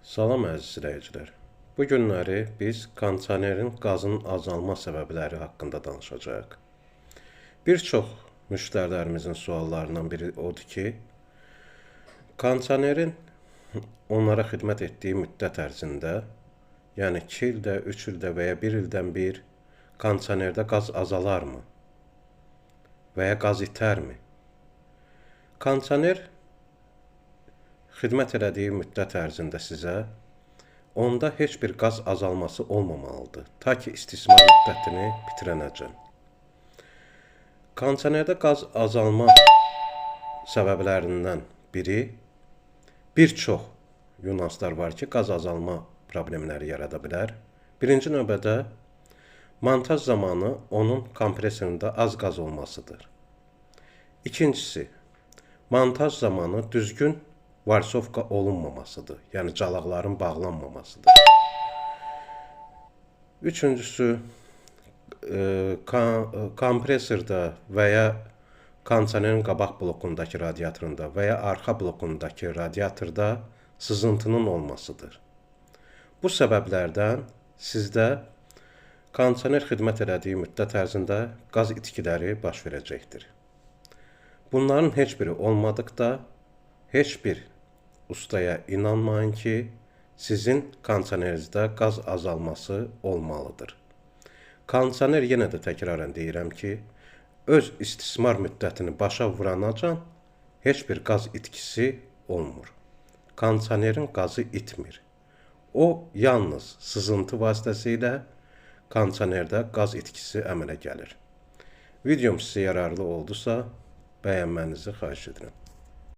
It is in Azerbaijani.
Salam əziz izləyicilər. Bu günləri biz kondisionerin qazının azalma səbəbləri haqqında danışacağıq. Bir çox müştərilərimizin suallarından biri odur ki, kondisionerin onlara xidmət etdiyi müddət ərzində, yəni 2 ildə, 3 ildə və ya 1 ildən bir kondisionerdə qaz azalarmı və ya qaz itərmi? Kondisioner xidmət elədiyi müddət ərzində sizə onda heç bir qaz azalması olmamalıdır, ta ki istismar müddətini bitirənəcən. Kondisionerdə qaz azalma səbəblərindən biri bir çox nüanslar var ki, qaz azalma problemləri yarada bilər. Birinci növbədə montaj zamanı onun kompresorunda az qaz olmasıdır. İkincisi, montaj zamanı düzgün varsovka olunmamasıdır, yəni calaqların bağlanmamasıdır. Üçüncüsü, kompresorda və ya kondisionerin qabaq blokundakı radiatorunda və ya arxa blokundakı radiatorda sızıntının olmasıdır. Bu səbəblərdən sizdə kondisioner xidmət elədiyi müddət ərzində qaz itkiləri baş verəcəkdir. Bunların heç biri olmadıqda heç bir ustaya inanmayın ki, sizin kondisionerinizdə qaz azalması olmalıdır. Kondisioner, yenə də təkrarən deyirəm ki, öz istismar müddətini başa vuranacan heç bir qaz itkisi olmur. Kondisionerin qazı itmir. O, yalnız sızıntı vasitəsilə kondisionerdə qaz itkisi əmələ gəlir. Videom sizə yararlı oldusa, bəyənmənizi xahiş edirəm.